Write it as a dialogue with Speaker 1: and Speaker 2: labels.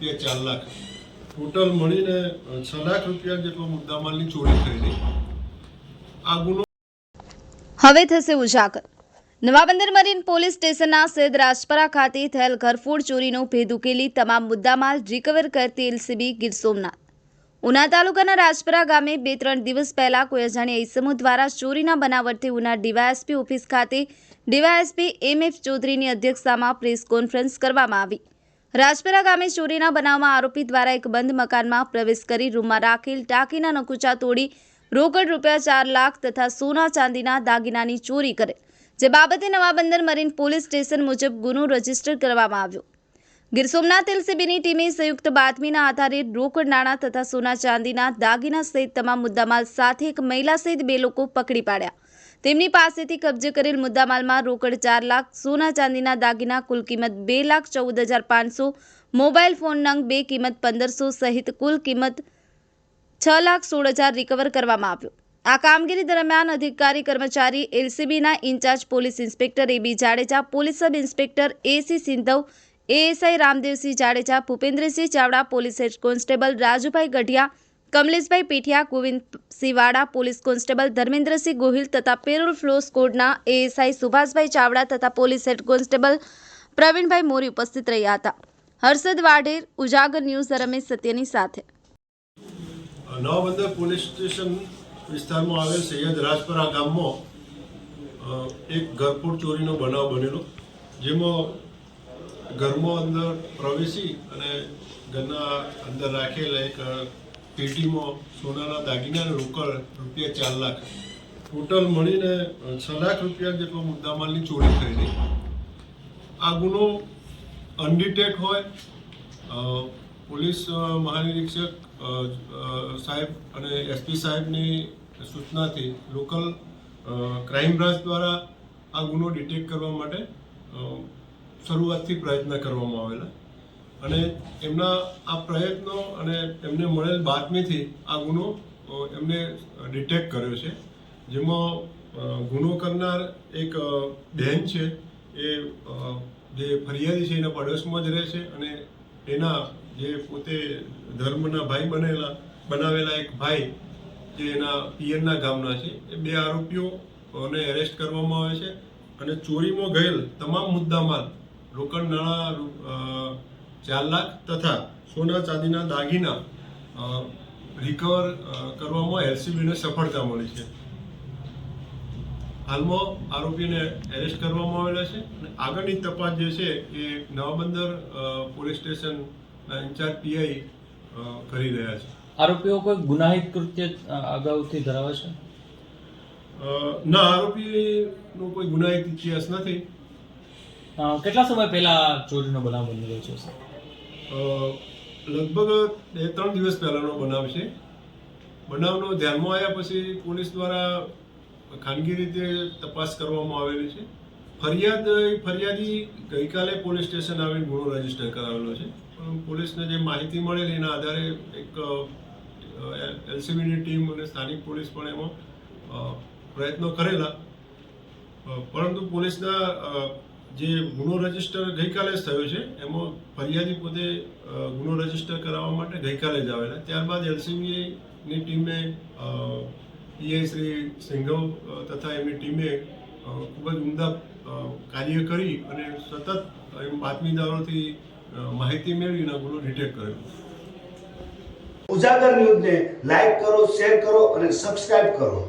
Speaker 1: ₹4 lakh total મળીને 6 લાખ રૂપિયા જેટલો મુદ્દામાલની ચોરી થયેલી. આ ગુનો
Speaker 2: હવે થશે ઉજાગર. નવાબંદર મરીન પોલીસ સ્ટેશનના સૈયદ રાજપરા ખાતે થયેલ ઘરફોડ ચોરીનો ભેદ ઉકેલી તમામ મુદ્દામાલ રિકવર કરતી એલસીબી ગીર સોમનાથ. ઉના તાલુકાના રાજપરા ગામે 2-3 દિવસ પહેલા કોઈ અજાણ્યા ઈસમો દ્વારા ચોરીના બનાવટથી ઉના ડીવાયએસપી ઓફિસ ખાતે ડીવાયએસપી એમએફ ચૌધરીની અધ્યક્ષતામાં પ્રેસ કોન્ફરન્સ કરવામાં આવી. રાજપરા ગામે ચોરીના બનાવમાં આરોપી દ્વારા એક બંધ મકાનમાં પ્રવેશ કરી રૂમમાં રાખેલ ટાંકીના નકુચા તોડી રોકડ ₹4 લાખ તથા સોના ચાંદીના દાગીનાની ચોરી કરેલ, જે બાબતે નવાબંદર મરીન પોલીસ સ્ટેશન મુજબ ગુનો રજીસ્ટર કરવામાં આવ્યો. ગીર સોમનાથ એલસીબીની ટીમે સંયુક્ત બાતમીના આધારે રોકડ નાણાં તથા સોના ચાંદીના દાગીના સહિત તમામ મુદ્દામાલ સાથે એક મહિલા સહિત 2 લોકો પકડી પાડ્યા. તેમની પાસેથી કબજે કરેલ મુદ્દામાલમાં રોકડ 4 લાખ, સોના ચાંદીના દાગીના કુલ કિંમત 2,14,500, મોબાઈલ ફોન નંગ 2 કિંમત 1500 સહિત કુલ કિંમત 6,16,000 રિકવર કરવામાં આવ્યો. આ કામગીરી દરમિયાન અધિકારી કર્મચારી એલસીબીના incharge police inspector AB Jadeja, police sub inspector AC Sindhav, ASI Ramdevsinh Jadeja, Bhupendrasinh Chavda, police head constable Rajubhai Gadhiya, Kamleshbhai Pithiya, Govindsinh Vada, police constable Dharmendrasinh Gohil તથા પેરોલ ફ્લો સ્કોડના એએસઆઈ સુભાષભાઈ ચાવડા તથા police head constable Pravinbhai Mori ઉપસ્થિત રહ્યા હતા. હર્ષદ વાઢેર, ઉજાગર ન્યૂઝ, રમેશ સત્યની સાથે.
Speaker 1: નવાબંદર પોલીસ સ્ટેશન વિસ્તારમાં આવેલ સૈયદ રાજપરા ગામમાં એક ઘરફોડ ચોરીનો બનાવ બનેલો, જેમાં ઘરમાં અંદર પ્રવેશી અને ઘરના અંદર રાખેલા એક પેટીમાં સોનાના દાગીના અને રોકડ ₹4 લાખ ટોટલ મળીને 6 લાખ રૂપિયા જેટલો મુદ્દામાલની ચોરી થયેલી. આ ગુનો અનડિટેક હોય પોલીસ મહાનિરીક્ષક સાહેબ અને એસપી સાહેબની સૂચનાથી લોકલ ક્રાઇમ બ્રાન્ચ દ્વારા આ ગુનો ડિટેક્ટ કરવા માટે શરૂઆતથી પ્રયત્ન કરવામાં આવેલા અને એમના આ પ્રયત્નો અને એમને મળેલ બાતમીથી આ ગુનો એમને ડિટેક્ટ કર્યો છે. જેમાં ગુનો કરનાર એક બહેન છે, એ જે ફરિયાદી છે એના પડોશમાં જ રહે છે અને એના જે પોતે ધર્મના ભાઈ બનાવેલા એક ભાઈ જે એના પિયરના ગામના છે, એ 2 આરોપીઓને એરેસ્ટ કરવામાં આવે છે અને ચોરીમાં ગયેલ તમામ મુદ્દામાલ રોકડ નાણાં ₹4 લાખ તથા સોના ચાંદીના દાગીના રિકવર કરવામાં એલસીબીને સફળતા મળી છે. હાલમાં આરોપીને એરેસ્ટ કરવામાં આવેલા છે અને આગળની તપાસ જે છે એ નવાબંદર પોલીસ સ્ટેશનના ઇન્ચાર્જ પીઆઈ કરી રહ્યા છે.
Speaker 3: આરોપીઓ કોઈ ગુનાહિત કૃત્ય અગાઉથી ધરાવે છે?
Speaker 1: ના, આરોપીનો કોઈ ગુનાહિત ઇતિહાસ નથી.
Speaker 3: કેટલા સમય પહેલા ચોરીનો બનાવ બનેલો છે?
Speaker 1: લગભગ 2-3 દિવસ પહેલાનો બનાવ છે. બનાવનો ધ્યાનમાં આવ્યા પછી પોલીસ દ્વારા ખાનગી રીતે તપાસ કરવામાં આવેલી છે. ફરિયાદી ગઈકાલે પોલીસ સ્ટેશન આવીને ગુનો રજીસ્ટર કરાવેલો છે. પોલીસને જે માહિતી મળેલી એના આધારે એક એલસીબીની ટીમ અને સ્થાનિક પોલીસ પણ એમાં પ્રયત્નો કરેલા, પરંતુ પોલીસના જે ગુનો રજીસ્ટર ગઈકાલે જ થયો છે એમાં ફરિયાદી પોતે ગુનો રજીસ્ટર કરાવવા માટે ગઈકાલે જ આવેલા. ત્યારબાદ એલસીબીની ટીમે પીઆઈ શ્રી સિંઘવ તથા એમની ટીમે ખૂબ જ ઉમદા કાર્ય કરી અને સતત બાતમીદારોથી માહિતી મેળવીને ગુનો ડિટેક્ટ કર્યો.
Speaker 4: ઉજાગર ન્યૂઝને લાઈક કરો, શેર કરો અને સબસ્ક્રાઇબ કરો.